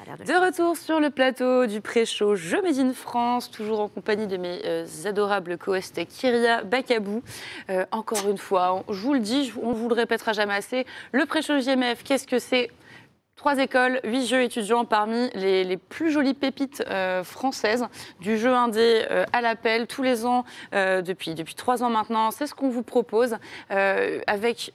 De retour sur le plateau du pré-show Jeux Made in France, toujours en compagnie de mes adorables co-hosts Kyria, Bakabou. Encore une fois, je vous le dis, on vous le répétera jamais assez, le pré-show JMF, qu'est-ce que c'est ? 3 écoles, 8 jeux étudiants parmi les plus jolies pépites françaises du jeu indé à l'appel tous les ans depuis 3 ans maintenant. C'est ce qu'on vous propose avec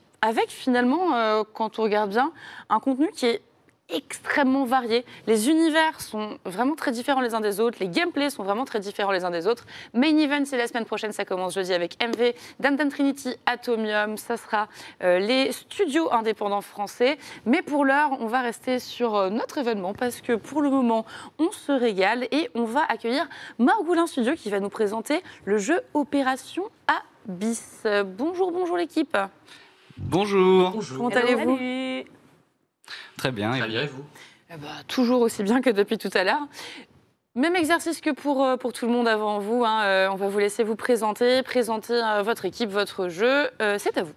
finalement, quand on regarde bien, un contenu qui est extrêmement varié. Les univers sont vraiment très différents les uns des autres. Les gameplays sont vraiment très différents les uns des autres. Main Event, c'est la semaine prochaine. Ça commence jeudi avec MV, Dame Trinity, Atomium. Ça sera les studios indépendants français. Mais pour l'heure, on va rester sur notre événement parce que pour le moment, on se régale et on va accueillir Margoulin Studio qui va nous présenter le jeu Opération Abyss. Bonjour, bonjour l'équipe. Bonjour. Comment allez-vous ? Très bien. Très bien, et vous ? Toujours aussi bien que depuis tout à l'heure. Même exercice que pour tout le monde avant vous. On va vous laisser vous présenter votre équipe, votre jeu. C'est à vous.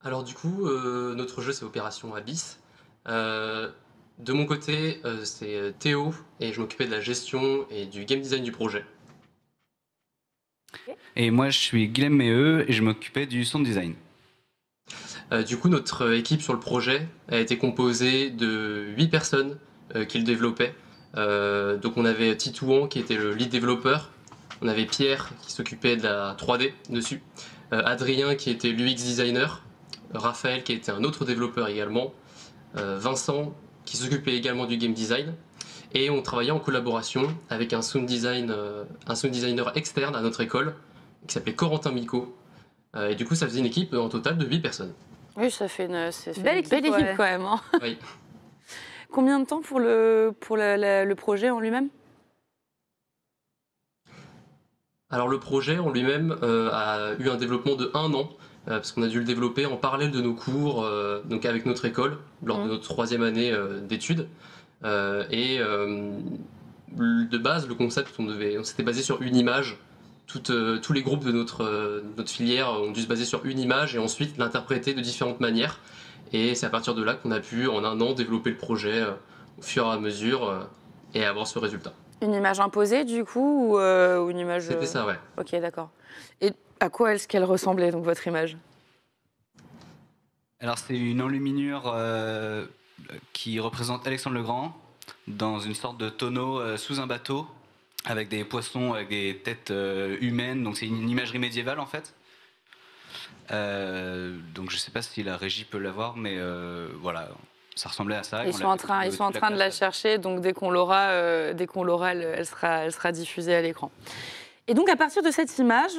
Alors du coup, notre jeu c'est Opération Abyss. De mon côté, c'est Théo et je m'occupais de la gestion et du game design du projet. Et moi, je suis Guilhem Meheux et je m'occupais du sound design. Du coup, notre équipe sur le projet a été composée de 8 personnes qui le développaient. Donc on avait Titouan qui était le lead développeur, on avait Pierre qui s'occupait de la 3D dessus, Adrien qui était l'UX designer, Raphaël qui était un autre développeur également, Vincent qui s'occupait également du game design. Et on travaillait en collaboration avec un sound designer externe à notre école qui s'appelait Corentin Micot. Et du coup, ça faisait une équipe en total de 8 personnes. Oui, ça fait une belle équipe ouais. quand même. Hein. Oui. Combien de temps pour le projet en lui-même ? Alors le projet en lui-même a eu un développement de 1 an, parce qu'on a dû le développer en parallèle de nos cours, donc avec notre école, lors de notre 3e année d'études. De base, le concept, on s'était basé sur une image. Tous les groupes de notre filière ont dû se baser sur une image et ensuite l'interpréter de différentes manières. Et c'est à partir de là qu'on a pu, en 1 an, développer le projet au fur et à mesure et avoir ce résultat. Une image imposée, du coup, ou une image... C'était ça, ouais. Ok, d'accord. Et à quoi est-ce qu'elle ressemblait, donc, votre image ? Alors, c'est une enluminure qui représente Alexandre le Grand dans une sorte de tonneau sous un bateau avec des poissons avec des têtes humaines. Donc, c'est une imagerie médiévale, en fait. Donc, je ne sais pas si la régie peut l'avoir, mais voilà, ça ressemblait à ça. Ils sont en train de la chercher, donc dès qu'on l'aura, elle sera diffusée à l'écran. Et donc, à partir de cette image,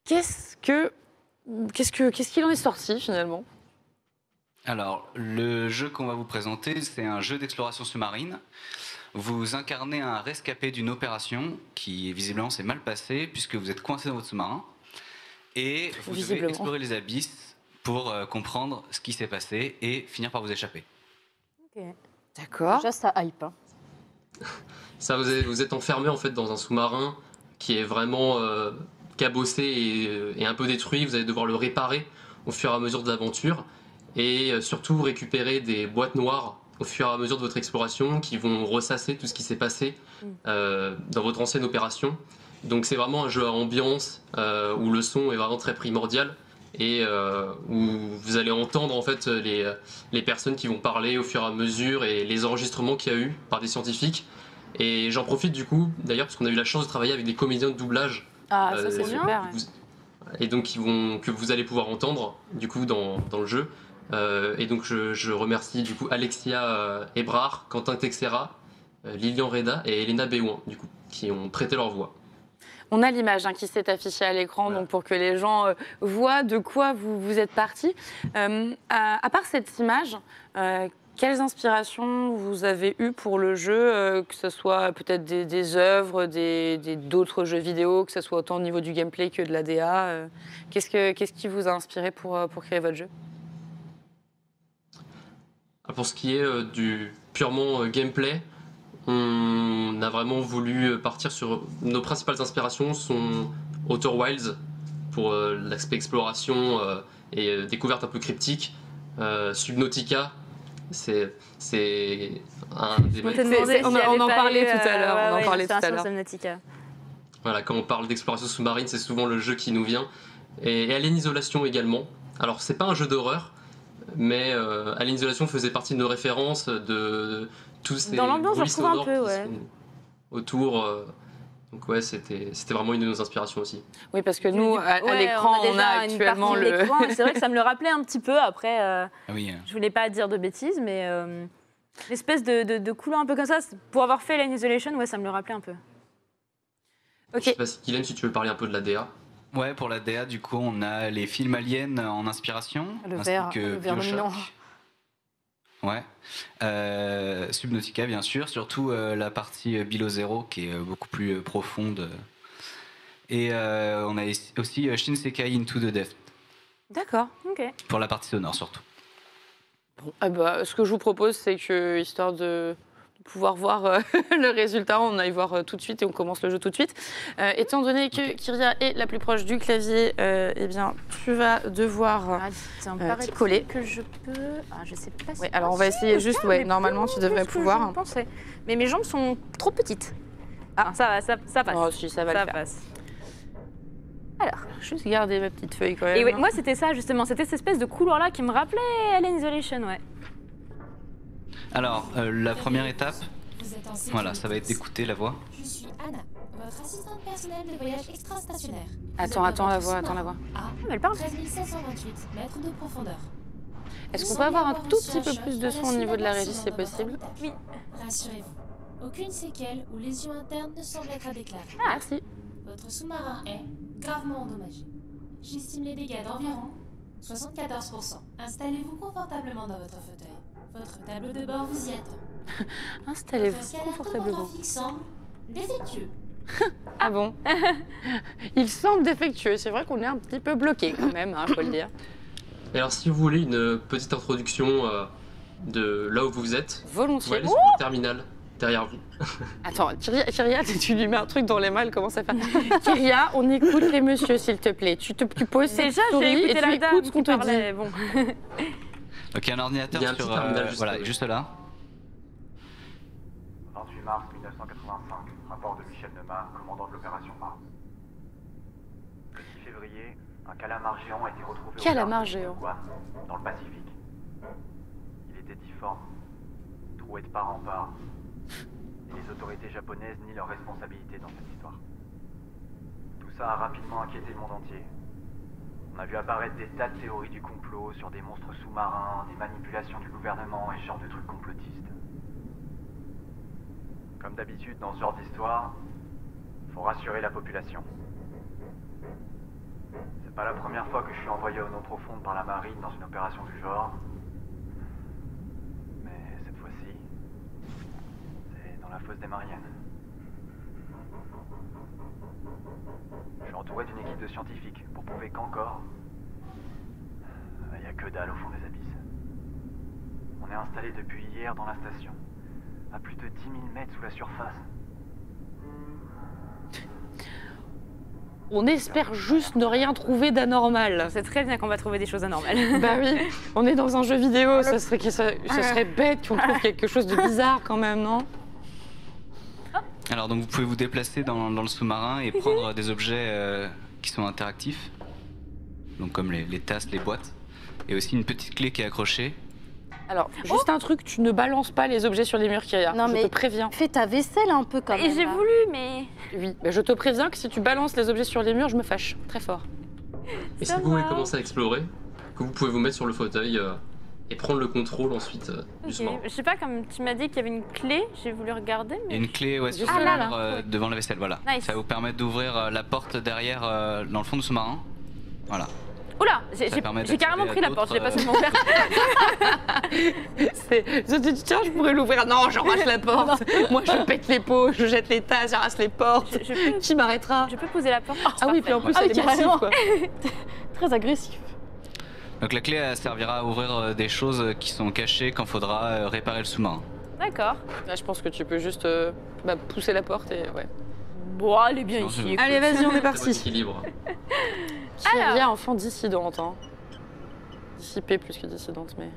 qu'est-ce qu'il en est sorti, finalement ? Alors, le jeu qu'on va vous présenter, c'est un jeu d'exploration sous-marine. Vous incarnez un rescapé d'une opération qui, visiblement, s'est mal passée puisque vous êtes coincé dans votre sous-marin. Et vous devez explorer les abysses pour comprendre ce qui s'est passé et finir par vous échapper. Ok. D'accord. Déjà, ça hype. Hein. Ça, vous êtes enfermé en fait dans un sous-marin qui est vraiment cabossé et un peu détruit. Vous allez devoir le réparer au fur et à mesure de l'aventure et surtout récupérer des boîtes noires au fur et à mesure de votre exploration qui vont ressasser tout ce qui s'est passé dans votre ancienne opération. Donc c'est vraiment un jeu à ambiance où le son est vraiment très primordial et où vous allez entendre en fait les personnes qui vont parler au fur et à mesure et les enregistrements qu'il y a eu par des scientifiques. Et j'en profite du coup d'ailleurs parce qu'on a eu la chance de travailler avec des comédiens de doublage. Ah ça c'est super. Et donc que vous allez pouvoir entendre du coup dans le jeu. Et donc je remercie du coup Alexia Ebrard, Quentin Texera, Lilian Reda et Elena Béouin du coup qui ont prêté leur voix. On a l'image qui s'est affichée à l'écran, voilà. Donc pour que les gens voient de quoi vous êtes partis. À part cette image, quelles inspirations vous avez eues pour le jeu, que ce soit peut-être des œuvres, d'autres jeux vidéo, que ce soit autant au niveau du gameplay que de la DA Qu'est-ce qui vous a inspiré pour créer votre jeu ? Pour ce qui est du purement gameplay, on a vraiment voulu partir sur... Nos principales inspirations sont Outer Wilds pour l'aspect exploration et découverte un peu cryptique, Subnautica C'est un des On en parlait tout à l'heure. On en parlait tout à l'heure. Subnautica. Voilà, quand on parle d'exploration sous-marine, c'est souvent le jeu qui nous vient. Et Alien Isolation également. Alors, c'est pas un jeu d'horreur, mais Alien Isolation faisait partie de nos références, de tous ces Dans l'ambiance, je bruits retrouve un sonores peu, qui ouais. sont autour. Donc ouais, c'était vraiment une de nos inspirations aussi. Oui, parce que nous, à l'écran, on a déjà actuellement une partie de l'écran, et c'est vrai que ça me le rappelait un petit peu. Après, Ah oui. je voulais pas dire de bêtises, mais l'espèce de couleur un peu comme ça, pour avoir fait Alien Isolation, ouais, ça me le rappelait un peu. Je sais pas si Kylian, si tu veux parler un peu de la DA. Ouais, pour la DA, du coup, on a les films aliens en inspiration. Le ainsi vert, que le vert Bioshock. dominant. Ouais. Subnautica, bien sûr, surtout la partie Below Zero qui est beaucoup plus profonde. Et on a aussi Shinsekai Into the Depth D'accord. Ok. pour la partie sonore surtout. Bon, ah bah, ce que je vous propose, c'est que, histoire de pouvoir voir le résultat, on aille voir tout de suite et on commence le jeu tout de suite. Étant donné que Kyria est la plus proche du clavier, eh bien, tu vas devoir t'y coller. Que je peux. Ah, je sais pas si. Ouais, alors on va essayer juste, ouais, normalement tu devrais pouvoir. Je pensais. Mais mes jambes sont trop petites. Ah, ça va, ça passe. Oh si, ça va le faire. passe. Alors, juste garder ma petite feuille quand même. Et ouais, moi, c'était ça, justement. C'était cette espèce de couloir-là qui me rappelait Alien Isolation, ouais. Alors, la première étape, Vous êtes en sécurité. voilà, ça va être d'écouter la voix. Je suis Anna, votre assistante personnelle de voyage extrastationnaire. Attends, la voix. À mais elle parle. 13 728 mètres de profondeur. Est-ce qu'on peut avoir un tout petit peu plus de son au niveau de la régie, si c'est possible? Oui. Rassurez-vous, aucune séquelle ou lésion interne ne semble être à déclarer. Merci. Votre sous-marin est gravement endommagé. J'estime les dégâts d'environ 74%. Installez-vous confortablement dans votre fauteuil. Votre tableau de bord vous y attend. Installez-vous Votre scanner confortablement. topographique semble défectueux. Ah bon? Il semble défectueux. C'est vrai qu'on est un petit peu bloqué quand même, faut le dire. Et alors, si vous voulez une petite introduction de là où vous êtes, vous pouvez Volontiers. aller sur le terminal derrière vous. Attends, Kyria, tu lui mets un truc dans les mains, elle commence à faire. Kyria, on écoute les messieurs, s'il te plaît. Tu poses cette Déjà, souris j'ai et écouté tu la dame écoutes ce qu'on qui te dit. parlait. Bon. Donc il y a un ordinateur Il y a un sur, petit terminal juste voilà, là. juste là. 28 mars 1985, rapport de Michel Neumann, commandant de l'opération Mars. Le 6 février, un calamar géant a été retrouvé Calamar au large de géant. Guam, dans le Pacifique. Il était difforme, troué de part en part. Et les autorités japonaises nient leur responsabilité dans cette histoire. Tout ça a rapidement inquiété le monde entier. On a vu apparaître des tas de théories du complot sur des monstres sous-marins, des manipulations du gouvernement et ce genre de trucs complotistes. Comme d'habitude dans ce genre d'histoire, faut rassurer la population. C'est pas la première fois que je suis envoyé aux eaux profondes par la marine dans une opération du genre. Mais cette fois-ci, c'est dans la fosse des Mariannes. Je suis entouré d'une équipe de scientifiques pour prouver qu'encore, il n'y a que dalle au fond des abysses. On est installé depuis hier dans la station, à plus de 10 000 mètres sous la surface. On espère juste ne rien trouver d'anormal. C'est très bien qu'on va trouver des choses anormales. Bah oui, on est dans un jeu vidéo, ça serait bête qu'on trouve quelque chose de bizarre quand même, non? Alors donc vous pouvez vous déplacer dans le sous-marin et prendre des objets qui sont interactifs. Donc comme les tasses, les boîtes. Et aussi une petite clé qui est accrochée. Alors, juste un truc, tu ne balances pas les objets sur les murs, Kyria. Non, Je mais te préviens. fais ta vaisselle un peu quand même. Et j'ai là. voulu, mais. Oui, mais je te préviens que si tu balances les objets sur les murs, je me fâche très fort. Et si Ça vous voulez va. commencer à explorer, que vous pouvez vous mettre sur le fauteuil et prendre le contrôle ensuite du Ok. sous-marin. Je sais pas, comme tu m'as dit qu'il y avait une clé, j'ai voulu regarder, Il y a mais. une clé ouais, sur Ah, le là, mur, là. devant la vaisselle, voilà. Nice. Ça va vous permettre d'ouvrir la porte derrière dans le fond du sous-marin. Voilà. Oula, permet j'ai carrément d'accéder pris à la porte, je l'ai d'autres, passé de mon père. Je te dis, tiens, je pourrais l'ouvrir. Non, j'arrache la porte. Moi, je pète les pots, je jette les tasses, j'arrache les portes. Qui m'arrêtera? Je peux poser la porte. Ah oui, puis en plus, Ah oui, elle est massive, carrément. quoi. Très agressif. Donc la clé elle servira à ouvrir des choses qui sont cachées quand faudra réparer le sous-marin. D'accord. Là, je pense que tu peux juste pousser la porte et ouais. Bon, elle est bien Non, ici. je- Allez, vas-y, on est C'est parti. votre équilibre. Kyria, enfant dissidente, hein. Dissipée plus que dissidente, mais...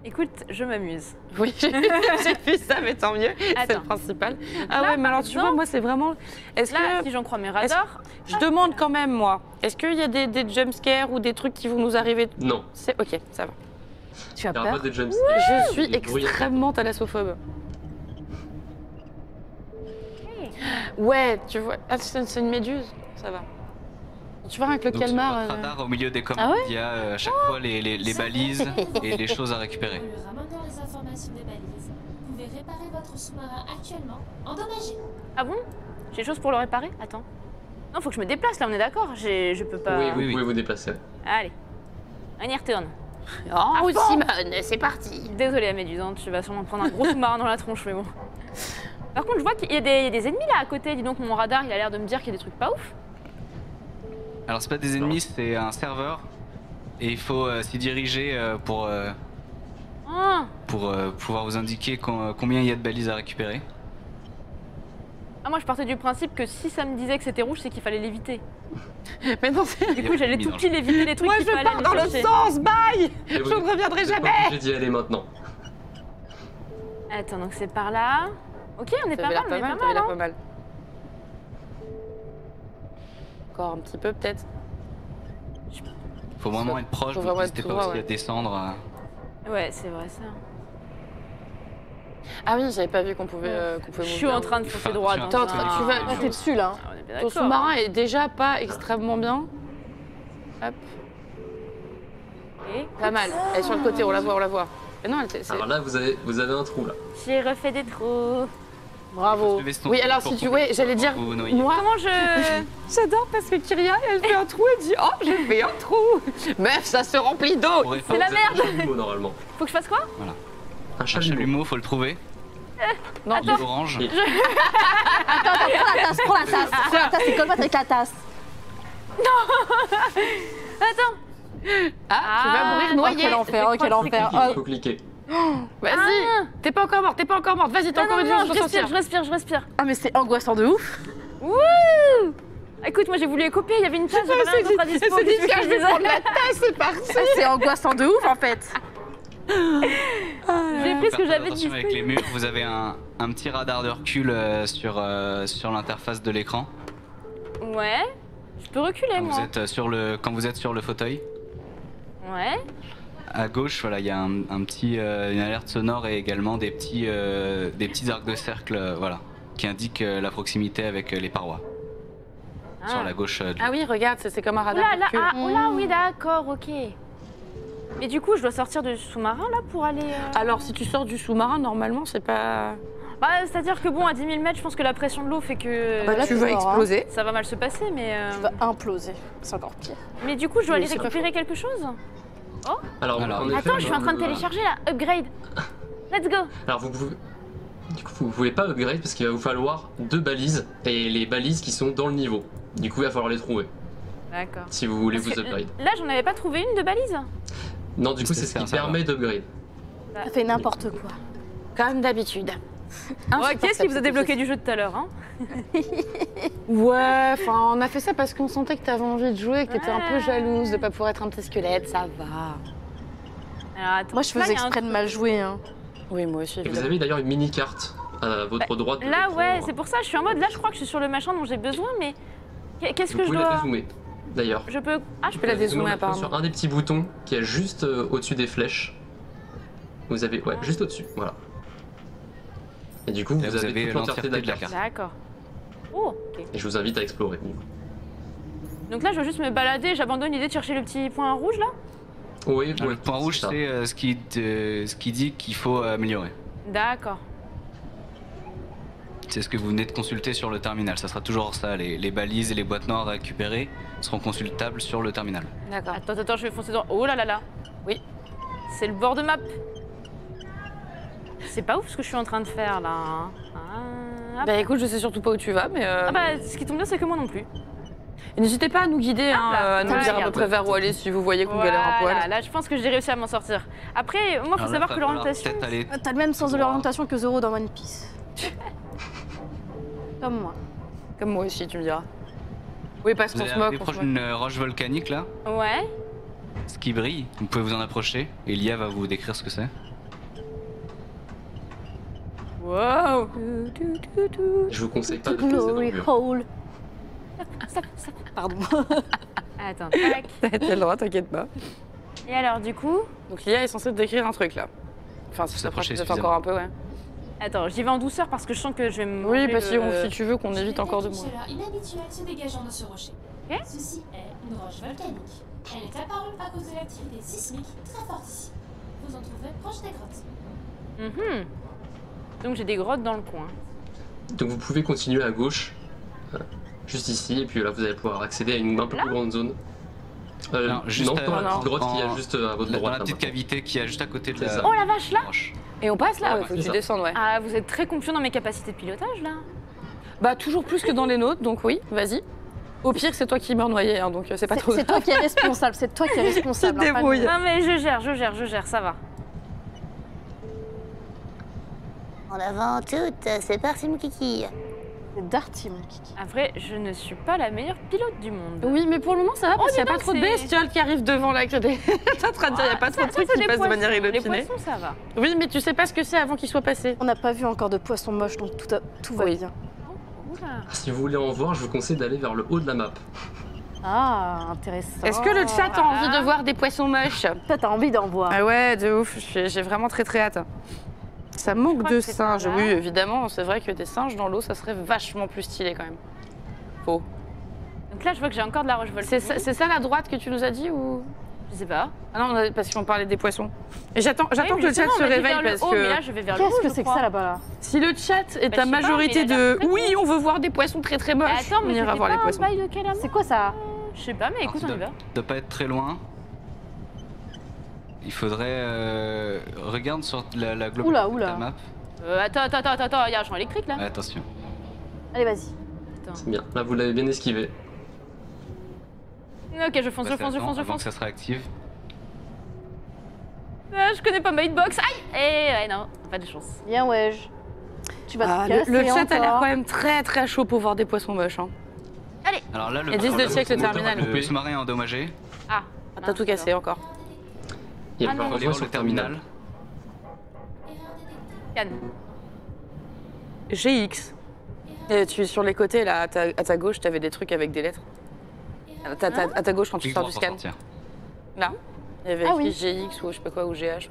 Écoute, je m'amuse. Oui, j'ai vu ça, mais tant mieux. C'est le Attends. principal. Donc Ah là, ouais, mais alors par tu vois, exemple, moi, c'est vraiment. Est-ce Là, que. si j'en crois mes radars, Je demande quand même, moi. Est-ce qu'il y a des jumpscares ou des trucs qui vont nous arriver? Non, Ok, ça va. Tu as il n'y aura peur? pas de jumpscare. Je suis des bruits. extrêmement thalassophobe. Ouais, tu vois. Ah, c'est une méduse. Ça va. Tu vois, avec le Donc, sur calmar. votre radar, au milieu des commandes, Ah ouais il y a à chaque fois les balises et les choses à récupérer. En lui ramenant les informations des balises, vous pouvez réparer votre sous-marin actuellement endommagé. ah bon? J'ai des choses pour le réparer? Attends. Non, faut que je me déplace là, on est d'accord? Je peux pas. Oui, vous oui. pouvez vous déplacer. Allez. On y retourne. Oh, bon Simone, c'est parti. Désolée, la méduse, hein, tu vas sûrement prendre un gros sous-marin dans la tronche, mais bon. Par contre, je vois qu'il y a des ennemis là à côté. Dis donc, mon radar, il a l'air de me dire qu'il y a des trucs pas ouf. Alors, c'est pas des ennemis, c'est un serveur. Et il faut s'y diriger pour Ah, pouvoir vous indiquer combien il y a de balises à récupérer. Ah, moi, je partais du principe que si ça me disait que c'était rouge, c'est qu'il fallait l'éviter. Mais non, c'est. Du coup, j'allais mis tout dans pile éviter les trucs Moi, qu'il je fallait pars aller dans le chercher. sens, bye. Et Je ne reviendrai vous êtes pas jamais. obligé d'y aller maintenant. Attends, donc c'est par là. Ok, on est Ça pas avait mal, l'air on pas est mal, pas ça avait mal. l'air Hein. pas mal. Encore un petit peu, peut-être. Faut vraiment être proche, Faut vous vraiment n'hésitez être pas tout droit, aussi ouais. à descendre. Ouais, c'est vrai ça. Ah oui, j'avais pas vu qu'on pouvait Je suis en train de foncer Enfin, droit tu es dans en T'es en train- un- tu vas- Ah, t'es dessus là. Ah, on est bien Ton d'accord. sous-marin est déjà pas extrêmement bien. Hop, Et pas mal. Elle est sur le côté, on la voit, on la voit. Mais non, c'est. Alors là, vous avez un trou là. j'ai refait des trous. Bravo. Oui, alors si tu. Oui, j'allais dire. Vous vous noyez. Moi, Comment je. j'adore parce que Kyria, elle fait un trou, elle dit oh, j'ai fait un trou. Meuf, ça se remplit d'eau. Pour C'est la Vous avez un chalumeau normalement. Faut que je fasse quoi? Un Un chalumeau. chalumeau, faut le trouver. Non, Il est orange. Et- Prends la tasse. Prends la tasse, c'est comme avec la tasse. Attends. Ah, tu vas mourir Oh, noyée. quel enfer, oh, quel enfer. Il faut cliquer. Vas-y. Ah. T'es pas encore morte, t'es pas encore morte. Vas-y, t'as Non, encore non, une non, chance je de respire, sortir. je respire, je respire. Ah, mais c'est angoissant de ouf. Wouh! Écoute, moi j'ai voulu les copier, il y avait une tasse, j'avais rien d'autre à dispo. C'est dit, qu'est-ce que tiens, je je vais disais prendre la tasse, c'est parti. Ah, c'est angoissant de ouf en fait. J'ai pris ce que Faire j'avais attention dit. avec les murs, vous avez un petit radar de recul sur l'interface de l'écran. Ouais. Je peux reculer, Quand moi. vous êtes quand vous êtes sur le fauteuil. Ouais. À gauche, voilà, il y a une alerte sonore et également des petits arcs de cercle, voilà, qui indiquent la proximité avec les parois. Sur Ah. la gauche. Ah oui, regarde, c'est comme un radar. Oula, là, recul. ah, oh là, oui, d'accord, ok. Mais du coup, je dois sortir du sous-marin là pour aller. Alors, si tu sors du sous-marin, normalement, c'est pas. Bah, c'est-à-dire que bon, à 10 000 mètres, je pense que la pression de l'eau fait que. bah là, tu t'es vas mort, hein. exploser. Ça va mal se passer, mais. Tu vas imploser. C'est encore pire. Mais du coup, je dois Oui, aller c'est pas récupérer quelque chose. Alors, en effet, Attends, je suis en train de télécharger là. Upgrade. Let's go. Alors vous pouvez pas upgrade parce qu'il va vous falloir 2 balises et les balises qui sont dans le niveau. Du coup, il va falloir les trouver D'accord. si vous voulez Parce vous que upgrade. Là, j'en avais pas trouvé une de balise. Non, du coup, c'est ce C'est qui un serveur. permet d'upgrade. Ça fait n'importe quoi. Comme d'habitude. Ouais, qu'est-ce qui vous a débloqué du jeu de tout à l'heure, hein? Ouais, enfin, on a fait ça parce qu'on sentait que t'avais envie de jouer, que t'étais un peu Ouais. jalouse de pas pouvoir être un petit squelette, ça va. Alors, attends. Moi, je Là, faisais il y a un exprès de mal jouer. Hein. Oui, moi aussi, Et vous évidemment. avez d'ailleurs une mini carte à votre droite. de Là, l'écran. ouais, c'est pour ça, je suis en mode, là, je crois que je suis sur le machin dont j'ai besoin, mais qu'est-ce Vous que je pouvez la dois... dézoomer d'ailleurs. Je peux... Ah, je peux la peux... dézoomer, Zoomer apparemment. sur un des petits boutons qui est juste au-dessus des flèches. Vous avez, ouais, juste au-dessus, voilà. Et du coup, Là, vous avez toute l'entièreté de la carte. D'accord. Oh, ok. Et je vous invite à explorer. Donc là, je dois juste me balader, j'abandonne l'idée de chercher le petit point rouge, là? Oui, Le point rouge, ça. c'est ce qui dit qu'il faut améliorer. D'accord. C'est ce que vous venez de consulter sur le terminal. Ça sera toujours ça. Les balises et les boîtes noires récupérées seront consultables sur le terminal. D'accord. Attends, je vais foncer dans... Oh là là là. Oui. C'est le bord de map. C'est pas ouf ce que je suis en train de faire, là. Hein. Ah, Bah écoute, je sais surtout pas où tu vas, mais. ah bah, ce qui tombe bien, c'est que moi non plus. Et n'hésitez pas à nous guider, hein, là. à nous Ouais, dire à peu regarde. près vers où aller si vous voyez qu'on galère un Voilà, poil. là, je pense que j'ai réussi à m'en sortir. Après, moi, faut Alors là, savoir va que falloir l'orientation... peut-être aller- T'as le même sens de Droit. l'orientation que Zoro dans One Piece. Comme moi. Comme moi aussi, tu me diras. Oui, parce Vous qu'on allez se moque. arriver on proche se moque. d'une roche volcanique là, Ouais. ce qui brille. Vous pouvez vous en approcher et Lia va vous décrire ce que c'est. Wow. Je vous conseille pas de poser dans le Glory mur. hole. Pardon. Attends, tac. T'as le droit, t'inquiète pas. Et alors, du coup... Donc Lia est censée te décrire un truc là. Enfin, ça S'approcher peut-être encore un peu, ouais. Attends, j'y vais en douceur parce que je sens que je vais me Oui, manger bah si, le- si tu veux qu'on Je évite encore de détecte moins. une chaleur inhabituelle se dégageant de ce rocher. Ok. Ceci est une roche volcanique. Elle est apparue à cause de l'activité sismique très forte ici. Vous en trouverez proche des grottes. Mhm. Donc j'ai des grottes dans le coin. Donc vous pouvez continuer à gauche, juste ici, et puis là vous allez pouvoir accéder à une un peu Là plus grande zone. Non, juste non, à- dans la non. petite grotte qu'il y a En- juste à votre Dans droite. la petite là-bas. cavité qui est juste à côté de C'est la ça. Oh la vache, là roche. Et on passe là, Ouais, ouais, faut que c'est tu ça. descendes, ouais. Ah, vous êtes très confiant dans mes capacités de pilotage, là. Bah toujours plus que dans les nôtres, donc oui, vas-y. Au pire, c'est toi qui meurs noyé, hein, donc c'est pas trop C'est toi qui es responsable, c'est toi qui es responsable. Tu te hein, pas débrouilles. nous. Non mais je gère, ça va. En avant toutes, c'est parti mon kiki. C'est Darty, mon kiki. À vrai, je ne suis pas la meilleure pilote du monde. Oui, mais pour le moment, ça va, parce dis qu'il n'y a pas donc, trop de c'est- bestioles qui arrivent devant là. Que des... T'es en train de dire, il n'y a pas trop de trucs c'est qui des passent de manière poissons. Les inopinée. poissons, ça va. Oui, mais tu sais pas ce que c'est avant qu'ils soient passés. On n'a pas vu encore de poisson moche, donc tout va Oui. bien. Oula. Si vous voulez en voir, je vous conseille d'aller vers le haut de la map. Ah, intéressant. Est-ce que le chat a envie de voir des poissons moches? Toi, t'as envie d'en voir. Ah ouais, de ouf, j'ai vraiment très très hâte. Ça manque crois de que c'est par singes, là. oui, évidemment, c'est vrai que des singes dans l'eau, ça serait vachement plus stylé quand même. Faux. Donc là, je vois que j'ai encore de la roche volcanique. C'est ça la droite que tu nous as dit ou? Je sais pas. Ah non, parce qu'on parlait des poissons. Et j'attends Oui, que le chat justement, se on m'a dit réveille vers le parce haut, que mais là, je vais vers le haut, Qu'est-ce que je c'est que crois. ça là-bas là si le chat est Bah, à je sais pas, majorité mais il a l'air de très oui, on veut voir des poissons très très moches, Mais attends, on mais ira c'était voir pas les un poissons. bail de quel amour C'est quoi ça? Je sais pas, mais Alors, écoute, tu on y va. dois pas être très loin. Il faudrait regarde sur la globalité Oula, de oula. ta map. Attends, il y a un champ électrique là. Attention. Allez, vas-y. C'est bien. Là, vous l'avez bien esquivé. Ok, je fonce. Avant que ça sera active. Ah, je connais pas ma hitbox. Aïe. Eh ouais, non, pas de chance. Viens, Wedge. Tu vas Ah, te casser le chat a l'air encore. quand même très très chaud pour voir des poissons moches. Hein. Alors là, le Et 10 de check le terminal. Le sous-marin est endommagé. Ah, T'as tout cassé encore. Il y a Ah non, pas Allez de voir sur le terminal. Cannes. GX. Et tu es sur les côtés là, à ta gauche, t'avais des trucs avec des lettres. À ta gauche quand tu Clique sors droit du pour scan. sortir. Là. Il y avait Ah écrit oui. GX ou je sais pas quoi, ou GH.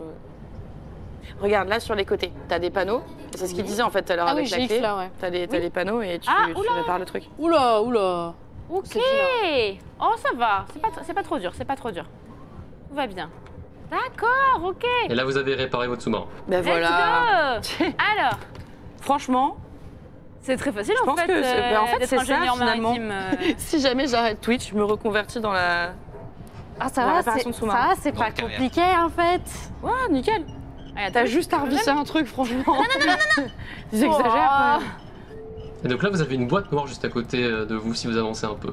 Regarde, là sur les côtés, t'as des panneaux. C'est ce qu'il disait en fait tout à l'heure Ah oui, avec la GX clé. là, ouais. T'as les panneaux et tu répares le truc. Oula, oula. Ok. C'est vilain. Oh, ça va. C'est pas trop dur. Tout va bien. D'accord, ok. Et là, vous avez réparé votre sous-marin. Ben voilà. Let's go. Alors, Franchement, c'est très facile Je en pense fait, que c'est- en fait, d'être c'est ça, ingénieur finalement. maritime. si jamais j'arrête Twitch, je me reconvertis dans la. Ah, ça La va, réparation de sous-marin. c'est Dans pas le carrière. compliqué en fait. Ouais, nickel. Allez, T'as attends, juste à je- revisser un truc, franchement. Non. Ils Oh. exagèrent quand même. Et donc là, vous avez une boîte noire juste à côté de vous si vous avancez un peu.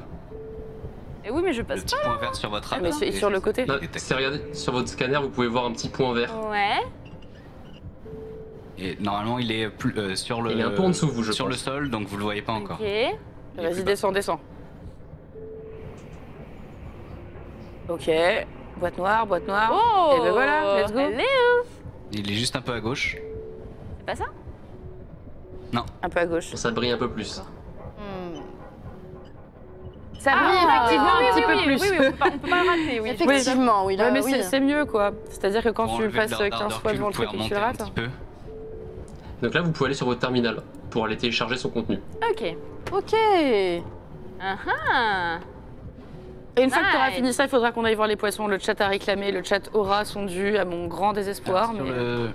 Eh oui, mais je Le passe petit point vert sur votre Ah, mais radar. c'est sur le côté. Là, si regardez sur votre scanner, vous pouvez voir un petit point vert. pas. Ouais. Et normalement, il est plus, sur le. Il est un peu en dessous, vous, je Sur pense. le sol, donc vous le voyez pas encore. Ok. Il est Vas-y, plus bas. descends. Ok. Boîte noire. Oh. Et ben voilà, let's go. Allez. Il est juste un peu à gauche. C'est pas ça? Un peu à gauche. Ça brille un peu plus. Ça brille effectivement un petit peu plus. Oui, on peut pas le rater, oui. Effectivement, oui. Là, Ouais, mais oui. c'est mieux quoi. C'est-à-dire que quand Pour tu enlever passes de leur 15 ardeur fois cul, devant le vous pouvez truc et que tu le remonter un rates. petit peu. Donc là, vous pouvez aller sur votre terminal pour aller télécharger son contenu. Ok. Ok. Ah. Et une fois que tu auras Nice. fini ça, il faudra qu'on aille voir les poissons. Le chat a réclamé, le chat aura son dû à mon grand désespoir. Alors, Mais...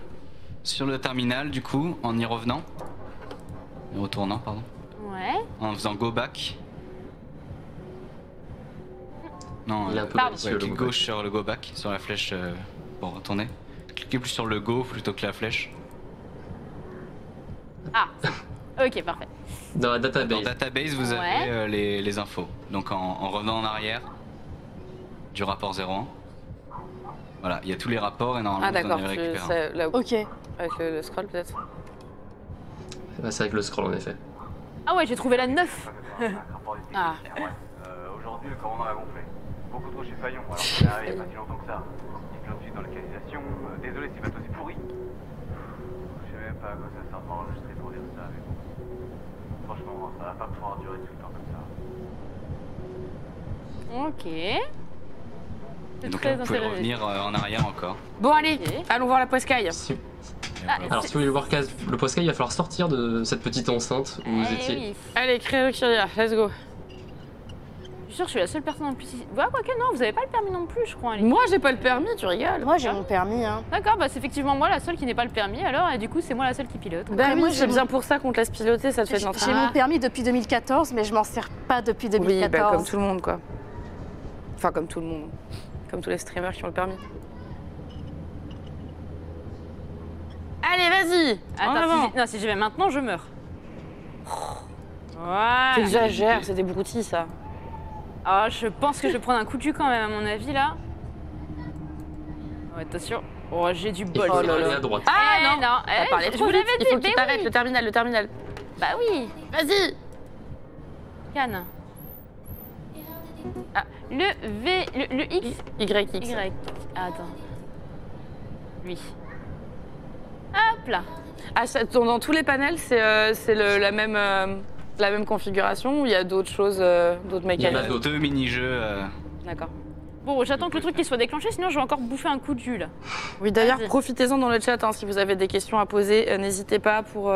sur le terminal, du coup, en y revenant. En retournant, pardon. Ouais. En faisant go back. Non, Il est un peu Pardon. malicieux, ouais, le clic go back. gauche sur le go back, sur la flèche pour retourner. Cliquez plus sur le go plutôt que la flèche. Ah. Ok, parfait. Dans la Dans database. database, vous Ouais. avez les infos. Donc en revenant en arrière du rapport 01. Voilà, il y a tous les rapports et normalement Ah vous en d'accord, avez récupéré un. là, Ok. avec le scroll peut-être. Bah, c'est avec le scroll en effet. Ah ouais, j'ai trouvé la 9. Ah. Aujourd'hui, le commandant a gonflé. Beaucoup trop chez Fayon, alors qu'il est arrivé il n'y a pas si longtemps que ça. Il plante dans la canalisation. Désolé si le bateau c'est pourri. Je sais même pas à quoi ça sert de m'enregistrer pour dire ça, mais bon. Franchement, ça va pas pouvoir durer tout le temps comme ça. Ok. Et C'est donc très là, vous pouvez intéressant. revenir en arrière encore. Bon, allez, Ok. allons voir la poiscaille. Si- Et Ah, voilà. Alors si vous voulez voir le Posca, il va falloir sortir de cette petite enceinte où vous Eh étiez. oui. Allez, Kyria, let's go. Je suis sûre que je suis la seule personne en plus ici. Ouais, quoique non, vous avez pas le permis non plus, je crois. Alix. Moi, j'ai pas le permis, tu rigoles. Moi, j'ai mon permis, hein. D'accord, bah c'est effectivement moi la seule qui n'est pas le permis alors, et du coup c'est moi la seule qui pilote. Bah Après, oui, moi, c'est j'ai bien pour ça qu'on te laisse piloter, ça te fait de J'ai l'entraînement. mon permis depuis 2014, mais je m'en sers pas depuis Oui, 2014. bah, comme tout le monde, quoi. Enfin, comme tout le monde. Comme tous les streamers qui ont le permis. Allez, vas-y. En Attends, avant. non, si j'y vais maintenant, je meurs. Ouais. T'exagères, c'est des broutilles, ça. Ah, je pense que je vais prendre un coup de cul quand même, à mon avis, là. Ouais, attention. Oh, j'ai du Il bol. faut Oh là aller là. à droite. Ah Eh non, non, t'as eh, parlé je trop vous vite. l'avais Il faut dit, que tu mais t'arrêtes, oui. le terminal. Bah oui. Vas-y. Canne. Erreur détectée. Ah, le V, le X, YX. Y. Ah, attends. Lui. Hop là. Ah, dans tous les panels, c'est la même configuration ou il y a d'autres choses, d'autres Il y en a Il y mécaniques? a d'autres. deux mini-jeux. D'accord. Bon, j'attends que le truc qui soit déclenché, sinon je vais encore bouffer un coup de jus là. Oui, d'ailleurs, Vas-y. profitez-en dans le chat hein, si vous avez des questions à poser. N'hésitez pas pour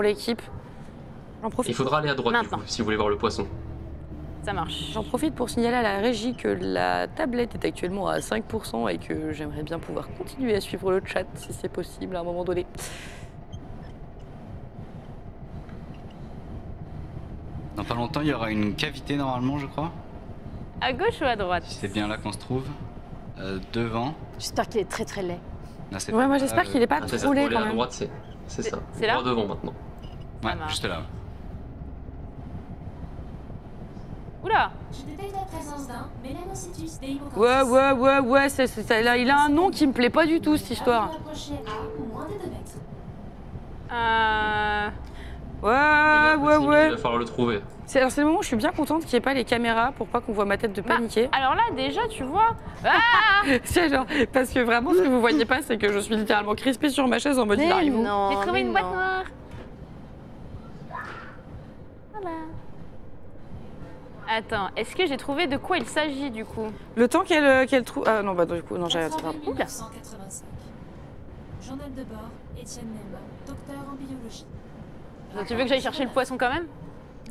l'équipe. J'en profite. Il faudra aller à droite du Maintenant. coup, si vous voulez voir le poisson. Ça marche. J'en profite pour signaler à la régie que la tablette est actuellement à 5% et que j'aimerais bien pouvoir continuer à suivre le chat si c'est possible à un moment donné. Dans pas longtemps, il y aura une cavité normalement, je crois. À gauche ou à droite? Si c'est bien là qu'on se trouve. Devant. J'espère qu'il est très très laid. Là, c'est Ouais, pas- moi j'espère qu'il est pas C'est ça, trop pour laid aller quand à même. droite, c'est ça. c'est là Droit devant maintenant. Ouais, marche. juste là. Oula. Je détecte la présence d'un Melanocytus deibocanthus. Ouais, il a un nom qui me plaît pas du tout cette histoire. Vous approchez à moins de 2 mètres. Ouais. Il va falloir le trouver. C'est le moment où je suis bien contente qu'il n'y ait pas les caméras pour pas qu'on voit ma tête de paniquer. Alors là, déjà, tu vois. Ah C'est genre, parce que vraiment, ce que vous voyez pas, c'est que je suis littéralement crispée sur ma chaise en mode il Mais arrive où non, J'ai trouvé mais une boîte non. noire. Voilà. Attends, est-ce que j'ai trouvé de quoi il s'agit du coup? Le temps qu'elle trouve. Ah non, bah du coup, non, j'ai rien. 4 c'est pas avril grave. 1985. Journal de bord, Étienne Nemba, docteur en biologie. Donc, tu veux que j'aille chercher le poisson quand même?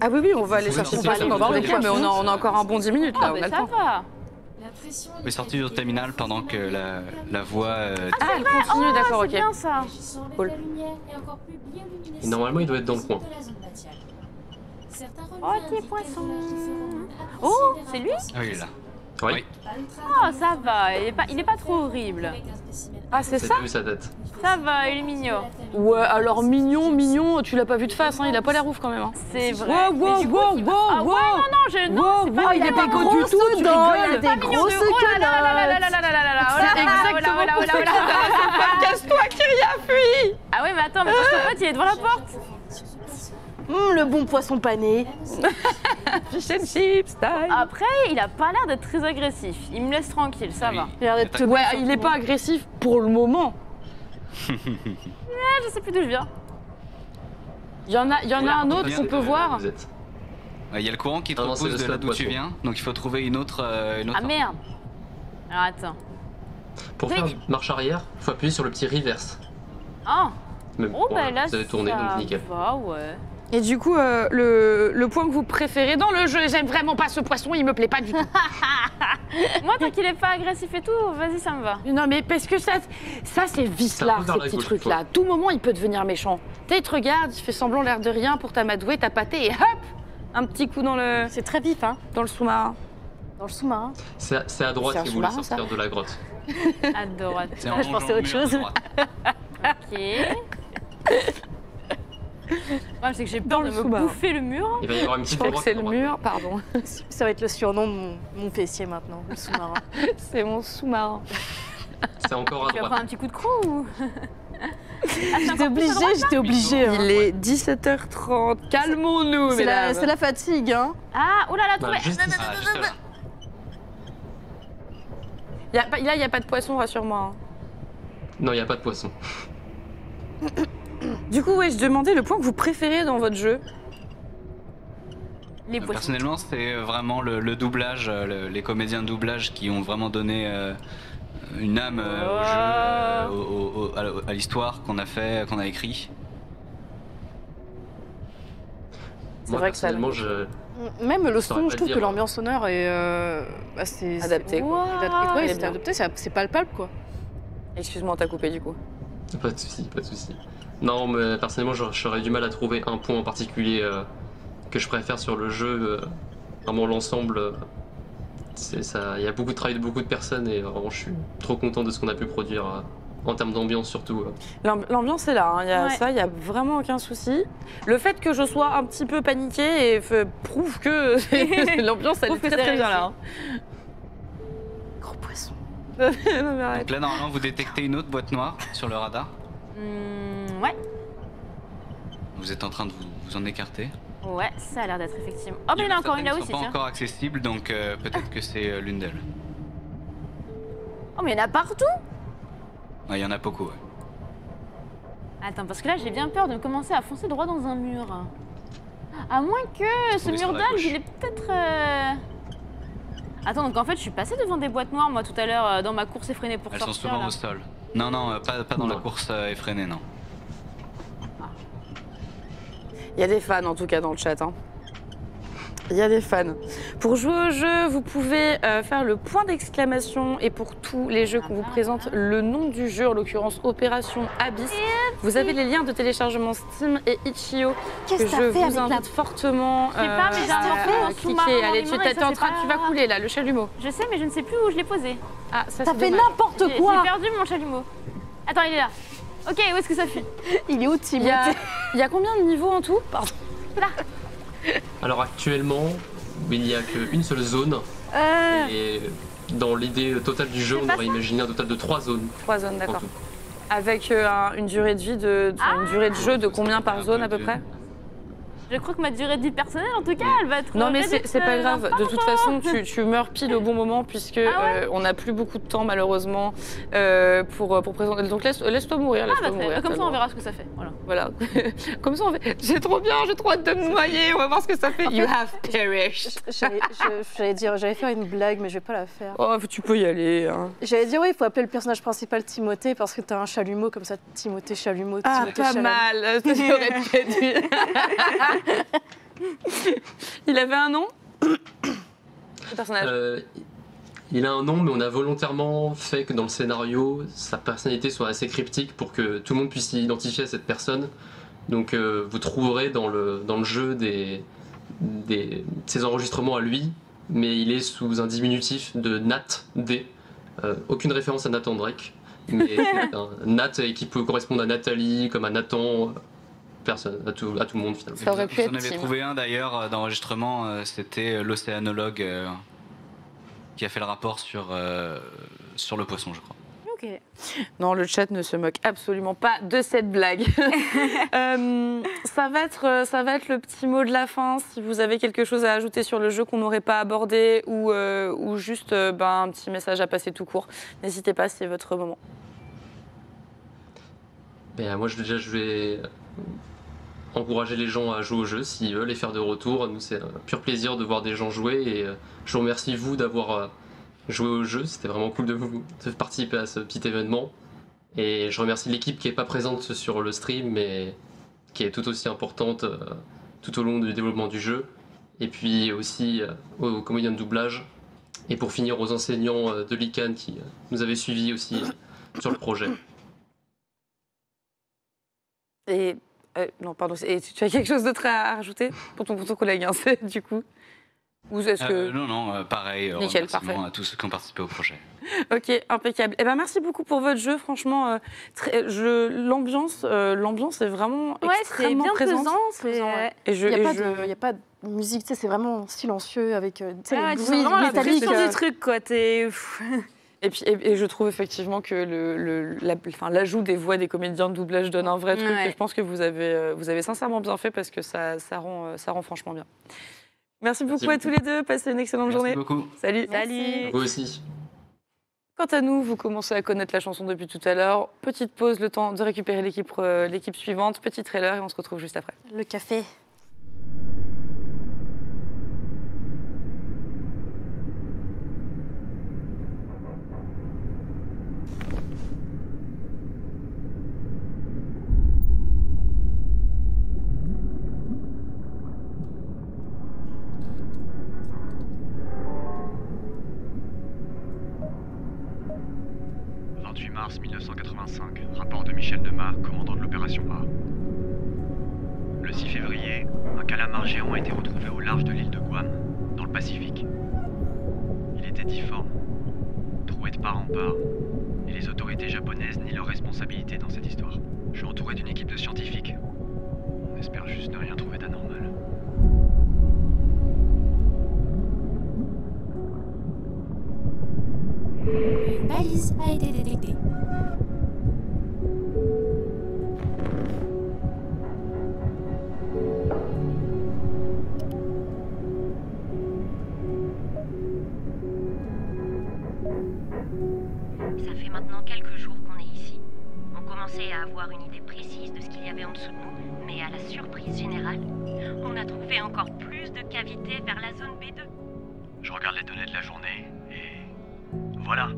Ah oui, on va aller Vous chercher pouvez le poisson dans sortir les de cas, mais on a poisson. encore un bon 10 minutes là, Ah, on a bah le ça temps. va. La pression Vous pouvez sortir du terminal pendant que la voix. Ah, elle continue, d'accord, C'est ok. bien ça. Régissant avec Cool. la lumière et encore plus bioluminescente Et normalement, il doit être dans le coin. de la zone batiale. Certains relevés Oh, petit indiquent poisson. quel dommage des phénomènes Oh, appréciés des c'est lui rapports Ah oui, il est là. Oui, Oui. ultra- Oh, ça va. Il est pas trop horrible. Avec un spécimen Ah, c'est c'est ça vu sa tête. Ça va, il est mignon. Ouais, alors mignon, tu l'as pas vu de face, hein, il a pas l'air ouf quand même. Hein. C'est vrai. Wow, Mais wow, du coup, wow, tu- wow, Ah ouais, wow. non, c'est pas il est mignon. pas gros du tout, tu dents, il a rigoles. des Pas mignon grosses de- oh là là là là là là là là là là là. Oh là C'est là là là exactement là là pour là ça là que là là. Casse-toi, Kyria, fuis. Ah ouais, mais attends, mais parce qu'en fait, il est devant la porte. Le bon poisson pané. Fish and chips, time. Après, il a pas l'air d'être très agressif. Il me laisse tranquille, ça Oui. va. Il a l'air d'être Ouais, il est pas agressif pour le moment. Ah, je sais plus d'où je viens. Il y en a un autre Regardez, qu'on peut voir. Vous êtes. Il y a le courant qui te Ah non, c'est repousse le de là d'où poisson. tu viens, donc il faut trouver une autre. Ah merde. Alors attends. Pour Oui. faire marche arrière, il faut appuyer sur le petit reverse. Ah. Même Oh voilà, bah là, vous avez tourné, ça donc nickel. va, ouais. Et du coup, le point que vous préférez dans le jeu, j'aime vraiment pas ce poisson, il me plaît pas du tout. Moi, tant qu'il est pas agressif et tout, vas-y, ça me va. Non, mais parce que ça c'est vicelard, vers ces la petits gauche, trucs-là. À tout moment, il peut devenir méchant. Tu sais, il te regarde, il fait semblant l'air de rien pour t'amadouer, t'appâter et hop, un petit coup dans le C'est très vif, hein, sous-marin. dans le sous-marin. C'est à droite C'est un si vous voulez sous-marin, ça. sortir de la grotte. À droite. C'est en Je pensais longeant à le autre mur chose. droite. Ok. Ouais, c'est que j'ai peur Dans de le me sous-marin. bouffer le mur. Il va y avoir une Je petite crois que droite c'est à le droite. mur, pardon. Ça va être le surnom de mon fessier maintenant, le sous-marin. C'est mon sous-marin. C'est encore à Tu vas droite. prendre un petit coup de croc ou J'étais obligée. hein. Il est 17h30, calmons-nous, C'est la fatigue, hein. Ah, oh là là, Bah, trouvé. juste ici. Ah, juste là. Là, il n'y a pas de poisson, rassure-moi. hein. Non, il n'y a pas de poisson. Du coup, ouais, je demandais le point que vous préférez dans votre jeu. Les poissons. Personnellement, c'est vraiment le doublage, les comédiens de doublage qui ont vraiment donné une âme au jeu, à l'histoire qu'on a fait, qu'on a écrit. Moi, vrai que ça- personnellement, je... Même le saurais son, pas je trouve dire. que l'ambiance sonore est assez Adapté, quoi. Ouais, Elle est c'est bien. adapté, c'est palpable quoi. Excuse-moi, on t'a coupé du coup. Pas de souci, pas de souci. Non, mais personnellement, j'aurais du mal à trouver un point en particulier que je préfère sur le jeu. Vraiment, l'ensemble, c'est ça. Il y a beaucoup de travail de beaucoup de personnes et vraiment, je suis trop content de ce qu'on a pu produire en termes d'ambiance surtout. L'ambiance est là, hein. Il y a Ouais. ça, il n'y a vraiment aucun souci. Le fait que je sois un petit peu paniquée prouve que l'ambiance elle est Prouve que très c'est très bien réussi. là. Gros poisson. Non, mais arrête. Donc là, normalement, vous détectez une autre boîte noire sur le radar. Ouais. Vous êtes en train de vous en écarter. Ouais, ça a l'air d'être effectivement. Oh, mais il y en a encore une là Certaines aussi, sont pas tiens. encore accessibles, donc peut-être que c'est l'une d'elles. Oh, mais il y en a partout. Ouais, il y en a beaucoup, ouais. Attends, parce que là, j'ai bien peur de commencer à foncer droit dans un mur. À moins que ce Tombez sur mur la d'algues, gauche. il est peut-être. Attends, donc en fait, je suis passée devant des boîtes noires, moi, tout à l'heure, dans ma course effrénée pour Elles sont sortir. souvent là. au sol. Non, non, pas dans la Non. course effrénée, non. Il y a des fans en tout cas dans le chat. Hein. Il y a des fans. Pour jouer au jeu, vous pouvez faire le point d'exclamation et pour tous les jeux qu'on vous présente, le nom du jeu, en l'occurrence Opération Abyss. Vous avez les liens de téléchargement Steam et Itch.io que je vous invite fortement Je sais pas, mais j'ai un morceau à en sous-marin cliquer. dans Allez, les mains et ça, t'es en c'est train, pas- tu vas couler là, le chalumeau. Je sais, mais je ne sais plus où je l'ai posé. Ah, ça T'as c'est fait dommage. n'importe J'ai quoi. perdu mon chalumeau. Attends, il est là. Ok, où est-ce que ça fuit? Il est où Il Timothée? y a combien de niveaux en tout? Pardon. Alors actuellement, il n'y a qu'une seule zone et dans l'idée totale du jeu, on aurait imaginé un total de 3 zones 3 zones, en d'accord. tout. Avec une durée de vie une durée de jeu de combien par zone à peu près? Je crois que ma durée de vie personnelle, en tout cas, elle va être. Non mais réduite, c'est pas grave, dans de toute façon tu meurs pile au bon moment puisque on n'a plus beaucoup de temps malheureusement pour présenter. Donc laisse-toi mourir, Ah, laisse-toi bah, mourir. comme ça, t'as on le verra ce que ça fait. Voilà. Voilà. Comme ça on fait. J'ai trop bien, j'ai trop hâte de me noyer, on va voir ce que ça fait. You have perished. J'allais faire une blague, mais je vais pas la faire. Oh, tu peux y aller. Hein. J'allais dire, oui, il faut appeler le personnage principal Timothée parce que t'as un chalumeau comme ça, Timothée Chalumeau. Ah, Timothée pas Chalumeau. mal. J'aurais peut-être dû. Il avait un nom le personnage. Il a un nom, mais on a volontairement fait que dans le scénario, sa personnalité soit assez cryptique pour que tout le monde puisse s'identifier à cette personne. Donc vous trouverez dans le jeu ses enregistrements à lui, mais il est sous un diminutif de Nat D. Aucune référence à Nathan Drake, mais c'est un Nat qui peut correspondre à Nathalie, comme à Nathan, personne, à tout le monde finalement. Ça aurait pu Vous être en avez Tim. trouvé un d'ailleurs d'enregistrement, c'était l'océanologue qui a fait le rapport sur le poisson, je crois. Ok. Non, le chat ne se moque absolument pas de cette blague. Ça va être le petit mot de la fin. Si vous avez quelque chose à ajouter sur le jeu qu'on n'aurait pas abordé ou juste un petit message à passer tout court, n'hésitez pas, c'est votre moment. Ben, moi, je vais encourager les gens à jouer au jeu s'ils veulent les faire de retour. Nous, c'est un pur plaisir de voir des gens jouer et je vous remercie, vous, d'avoir joué au jeu. C'était vraiment cool de participer à ce petit événement. Et je remercie l'équipe qui n'est pas présente sur le stream, mais qui est tout aussi importante tout au long du développement du jeu. Et puis aussi aux comédiens de doublage. Et pour finir, aux enseignants de l'ICANN qui nous avaient suivis aussi sur le projet. Et non, pardon. Et tu as quelque chose d'autre à rajouter pour ton collègue, hein, du coup? Ou est-ce que... Non, pareil. Nickel, Remerciements parfait. à tous ceux qui ont participé au projet. Ok, impeccable. Eh ben, merci beaucoup pour votre jeu. Franchement, l'ambiance est vraiment Ouais, c'est extrêmement bien présente. pesant. Et je, Il et n'y a, je- a pas de musique, tu sais, c'est vraiment silencieux avec Ouais, les tu sens bruits vraiment la métalliques. pression du truc, quoi. Et puis, et je trouve effectivement que l'ajout des voix des comédiens de doublage donne un vrai truc. Ouais. Et je pense que vous avez sincèrement bien fait parce que ça rend franchement bien. Merci beaucoup à tous les deux. Passez une excellente Merci journée. beaucoup. Salut. Salut. Vous aussi. Quant à nous, vous commencez à connaître la chanson depuis tout à l'heure. Petite pause, le temps de récupérer l'équipe suivante. Petit trailer et on se retrouve juste après. Le café. Mars 1985, rapport de Michel Demas, commandant de l'opération A. Le 6 février, un calamar géant a été retrouvé au large de l'île de Guam, dans le Pacifique. Il était difforme, troué de part en part, et les autorités japonaises nient leur responsabilité dans cette histoire. Je suis entouré d'une équipe de scientifiques. On espère juste ne rien trouver d'anormal. Une balise a été détectée. Ça fait maintenant quelques jours qu'on est ici. On commençait à avoir une idée précise de ce qu'il y avait en dessous de nous, mais à la surprise générale, on a trouvé encore plus de cavités vers la zone B2. Je regarde les données de la journée et... voilà.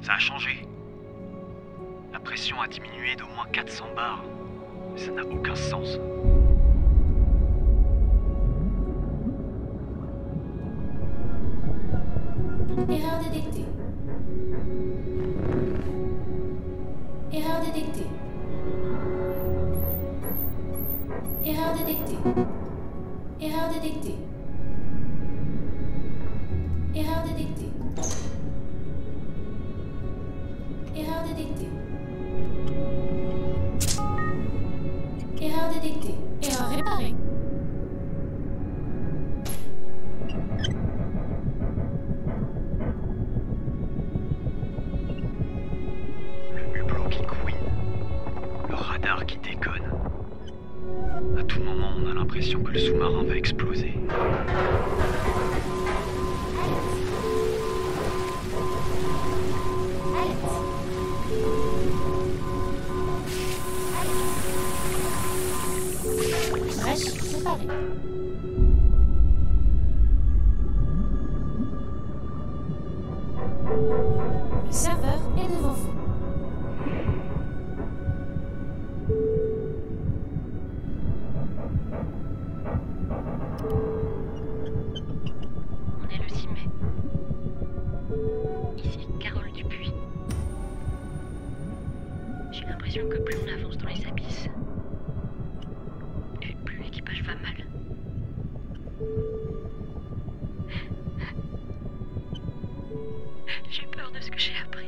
Ça a changé. La pression a diminué d'au moins 400 bars. Ça n'a aucun sens. Erreur détectée. Erreur détectée. Erreur détectée. Erreur détectée. Erreur détectée. Erreur détectée. Erreur détectée. Erreur réparée. Le hublot qui couine. Le radar qui déconne. À tout moment, on a l'impression que le sous-marin va exploser. Brèche séparée. Le serveur est devant vous. On est le 6 mai. Ici, Carole Dupuis. J'ai l'impression que plus on avance dans les abysses, et plus l'équipage va mal. J'ai peur de ce que j'ai appris.